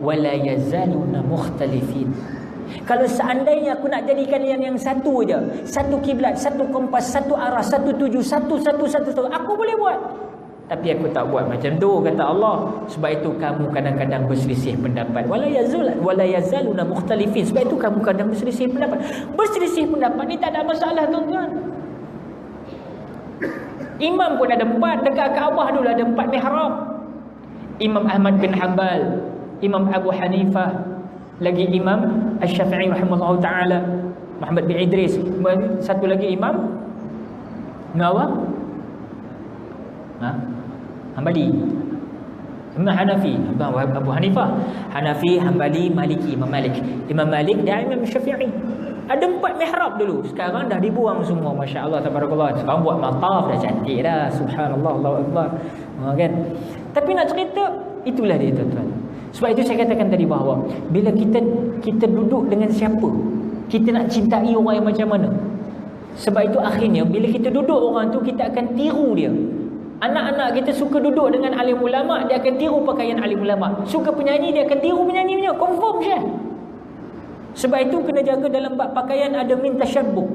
wala yazaluna mukhtalifin. Kalau seandainya aku nak jadikan yang satu je, satu kiblat, satu kompas, satu arah, satu tuju, satu, aku boleh buat. Tapi aku tak buat macam tu, kata Allah. Sebab itu kamu kadang-kadang berselisih pendapat. Wala yazaluna mukhtalifin. Sebab itu kamu kadang berselisih pendapat. Berselisih pendapat ni tak ada masalah, tuan-tuan. Imam pun ada 4. Dekat Kaabah dulu ada 4 mihrab. Imam Ahmad bin Hanbal, Imam Abu Hanifah, lagi Imam Asy-Syafi'i rahimahullah ta'ala, Muhammad bin Idris, satu lagi Imam Nawawi, Hanbali, Imam Hanafi, Abu Hanifah, Hanafi, Hanbali, Maliki, Imam Malik, Imam Malik dan Imam Syafi'i. Ada 4 mihrab dulu. Sekarang dah dibuang semua, masya-Allah, tabarakallah. Sekarang buat mataf dah cantik dah, subhanallah, Allahu akbar. Kan? Tapi nak cerita, itulah dia, tuan-tuan. Sebab itu saya katakan tadi bahawa bila kita duduk dengan siapa, kita nak cintai orang yang macam mana. Sebab itu akhirnya bila kita duduk orang tu, kita akan tiru dia. Anak-anak kita suka duduk dengan alim ulama', dia akan tiru pakaian alim ulama'. Suka penyanyi, dia akan tiru penyanyi punya. Confirm je. Sebab itu kena jaga dalam bab pakaian ada min tashabbuh.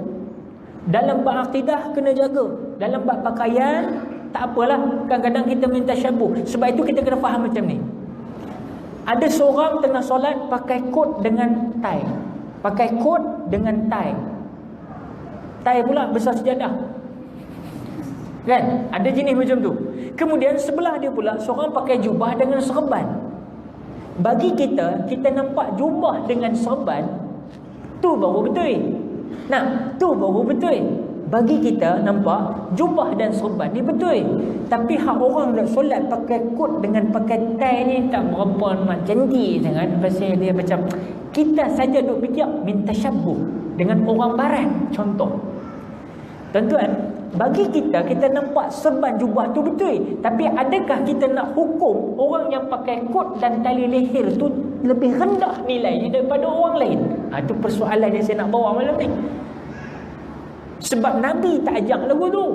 Dalam bab akidah kena jaga. Dalam bab pakaian tak apalah, kadang-kadang kita min tashabbuh. Sebab itu kita kena faham macam ni. Ada seorang tengah solat pakai kot dengan tie. Pakai kot dengan tie. Tie pula besar sejadah. Kan? Ada jenis macam tu. Kemudian sebelah dia pula seorang pakai jubah dengan serban. Bagi kita nampak jubah dengan serban, tu baru betul. Nah, tu baru betul. Bagi kita nampak jubah dan serban ni betul. Tapi hak orang nak solat pakai kot dengan pakai tie ni tak berapa nak cantik sangat. Pasal dia macam kita saja duk fikir minta tashabbuh dengan orang barat. Contoh, tuan-tuan, bagi kita nampak serban jubah tu betul. Tapi adakah kita nak hukum orang yang pakai kot dan tali leher tu lebih rendah nilainya daripada orang lain? Itu persoalan yang saya nak bawa malam ni. Sebab Nabi tak ajak lagu tu.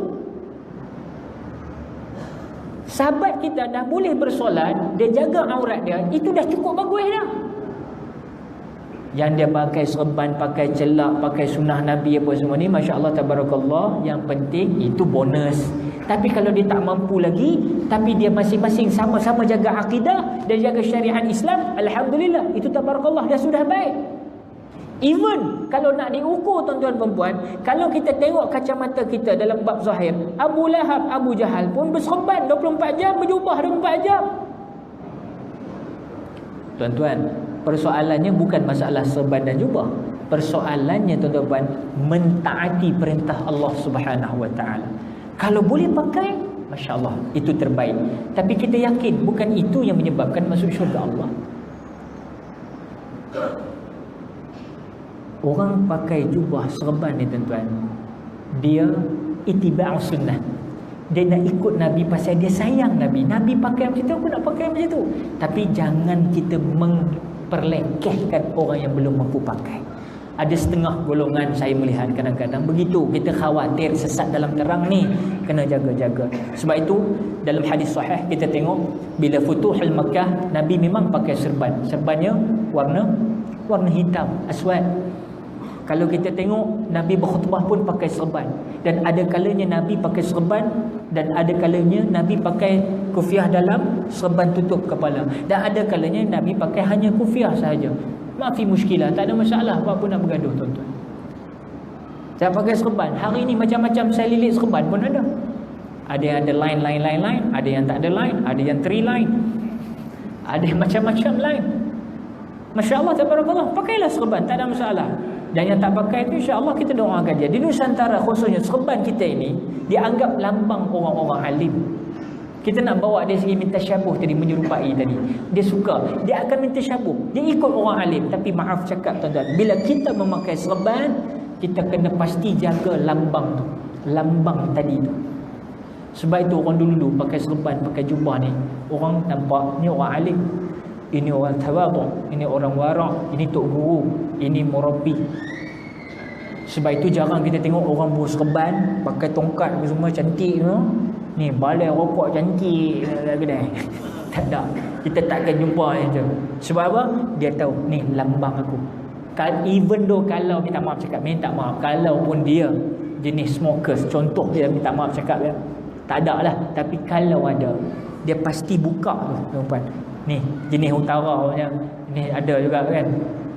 Sahabat kita dah boleh bersolat, dia jaga aurat dia, itu dah cukup bagus dah. Yang dia pakai serban, pakai celak, pakai sunnah Nabi apa semua ni, masya-Allah tabarakallah, yang penting itu bonus. Tapi kalau dia tak mampu lagi, tapi dia masing-masing sama-sama jaga akidah dan jaga syariat Islam, alhamdulillah, itu tabarakallah dah sudah baik. Even kalau nak diukur, tuan-tuan perempuan, kalau kita tengok kacamata kita dalam bab zahir, Abu Lahab, Abu Jahal pun berserban 24 jam, berjubah 24 jam. Tuan-tuan, persoalannya bukan masalah serban dan jubah. Persoalannya, tuan-tuan, mentaati perintah Allah Subhanahu Wa Taala. Kalau boleh pakai, masya-Allah, itu terbaik. Tapi kita yakin bukan itu yang menyebabkan masuk syurga Allah. Orang pakai jubah serban ni, tuan-tuan, dia ittiba' sunnah. Dia nak ikut Nabi pasal dia sayang Nabi. Nabi pakai macam tu, aku nak pakai macam tu. Tapi jangan kita memperlekehkan orang yang belum mampu pakai. Ada setengah golongan saya melihat kadang-kadang begitu. Kita khawatir sesat dalam terang ni, kena jaga-jaga. Sebab itu dalam hadis sahih kita tengok bila Futuhul Makkah, Nabi memang pakai serban. Serbannya warna hitam, aswad. Kalau kita tengok Nabi berkhutbah pun pakai serban. Dan ada kalanya Nabi pakai serban, dan ada kalanya Nabi pakai kufiah dalam, serban tutup kepala. Dan ada kalanya Nabi pakai hanya kufiah sahaja. Maafi muskilah, tak ada masalah. Apa nak bergaduh, tuan-tuan. Saya pakai serban. Hari ni macam-macam saya lilit serban pun ada. Ada yang ada line, ada yang tak ada line, ada yang 3 line, ada yang macam-macam line. Masya-Allah, tabarakallah, pakailah serban, tak ada masalah. Dan yang tak pakai itu, insya-Allah kita doakan dia. Di Nusantara khususnya, serban kita ini dianggap lambang orang-orang alim. Kita nak bawa dia segi minta syabuh tadi, menyerupai tadi. Dia suka, dia akan minta syabuh. Dia ikut orang alim. Tapi maaf cakap, tuan-tuan, bila kita memakai serban, kita kena pasti jaga lambang tu, lambang tadi tu. Sebab itu orang dulu pakai serban, pakai jubah ni, orang nampak ni orang alim, ini orang tawadhu', ini orang wara', ini tok guru, ini murabbi. Sebab itu jarang kita tengok orang berserban, pakai tongkat semua cantik tu. Ni balai rokok cantik dalam kedai. Tak ada. Kita takkan jumpa dia. Sebab apa? Dia tahu ni lambang aku. Even though kalau minta maaf cakap minta maaf, kalau pun dia jenis smokers, contoh dia minta maaf cakap ya, tak ada lah. Tapi kalau ada, dia pasti buka tu tuan-tuan. Ni jenis utara punya. Ni ada juga kan,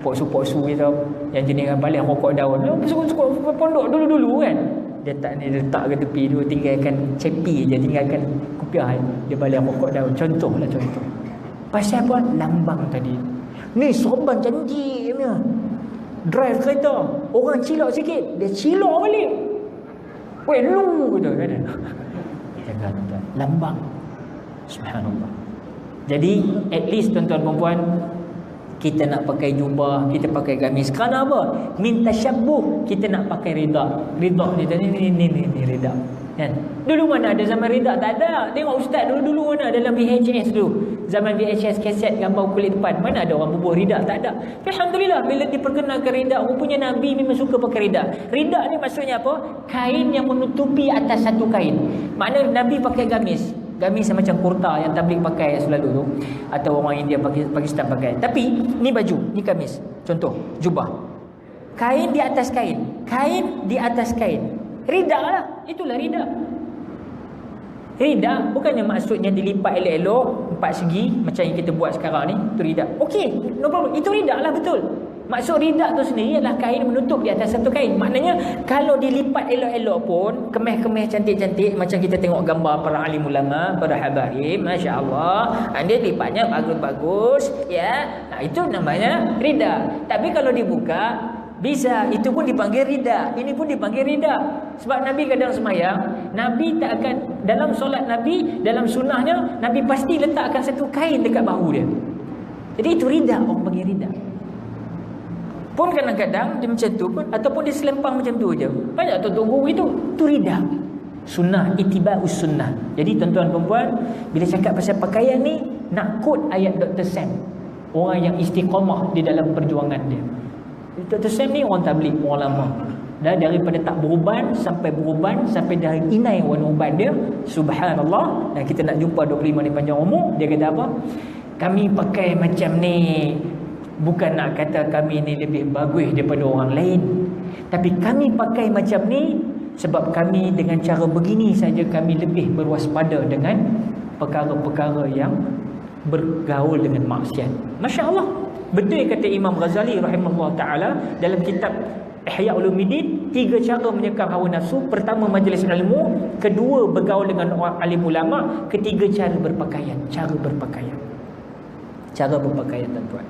poksu-poksu gitu, yang jenis balik rokok daun. Suka pondok dulu-dulu kan. Dia tak ni, letak ke tepi dulu, tinggalkan cepi je, tinggalkan kopiah, dia balik rokok daun. Contoh. Pasal apa? Lambang tadi. Ni sorban janji punya. Drive kereta, orang cilok sikit, dia cilok balik. Weh lu gitu kan. Jaga tuan, lambang. Subhanallah. Jadi at least tuan-tuan perempuan, kita nak pakai jubah, kita pakai gamis. Kerana apa? Minta syabuh, kita nak pakai rida. Rida ni rida. Kan? Dulu mana ada zaman rida? Tak ada. Tengok ustaz dulu mana dalam VHS dulu. Zaman VHS kaset gambar kulit depan. Mana ada orang bubuh rida? Tak ada. Alhamdulillah bila diperkenalkan rida, rupanya Nabi memang suka pakai rida. Rida ni maksudnya apa? Kain yang menutupi atas satu kain. Maknanya Nabi pakai gamis. Gamis macam kurta yang tabligh pakai selalu tu, atau orang India Pakistan pakai. Tapi ni baju, ni gamis. Contoh, jubah. Kain di atas kain, kain di atas kain. Rida lah, itulah rida. Rida bukannya maksudnya dilipat elok-elok 4 segi macam yang kita buat sekarang ni, itu rida. Okey, no problem. Itu rida lah, betul. Maksud rida tu sendiri adalah kain menutup di atas satu kain. Maknanya kalau dilipat elok-elok pun, kemeh-kemeh cantik-cantik macam kita tengok gambar para alim ulama, para habaib, masya-Allah, dia lipatnya bagus-bagus ya. Nah, itu namanya rida. Tapi kalau dibuka bisa, itu pun dipanggil rida, ini pun dipanggil rida. Sebab Nabi kadang semayang, Nabi tak akan, dalam solat Nabi, dalam sunnahnya, Nabi pasti letakkan satu kain dekat bahu dia. Jadi itu rida, orang panggil rida. Pun kadang-kadang dia macam tu pun, ataupun dia selempang macam tu je. Banyak tuan-tuan guru itu rida. Sunnah, itiba'us sunnah. Jadi tuan-tuan perempuan, bila cakap pasal pakaian ni, nak quote ayat Dr. Sam, orang yang istiqamah di dalam perjuangan dia. Dr. Sam ni orang tabligh, orang lama. Dan daripada tak beruban sampai beruban, sampai dari inai warna uban dia, subhanallah. Dan kita nak jumpa 25 ni panjang umur, dia kata apa? Kami pakai macam ni bukan nak kata kami ni lebih bagus daripada orang lain, tapi kami pakai macam ni sebab kami dengan cara begini saja kami lebih berwaspada dengan perkara-perkara yang bergaul dengan maksiat. Masya Allah. Betul kata Imam Ghazali rahimahullah ta'ala dalam kitab Ihya Ulumuddin, 3 cara menyekam hawa nafsu. Pertama, majlis ilmu. Kedua, bergaul dengan orang alim ulama. Ketiga, cara berpakaian. Cara berpakaian tuan-tuan.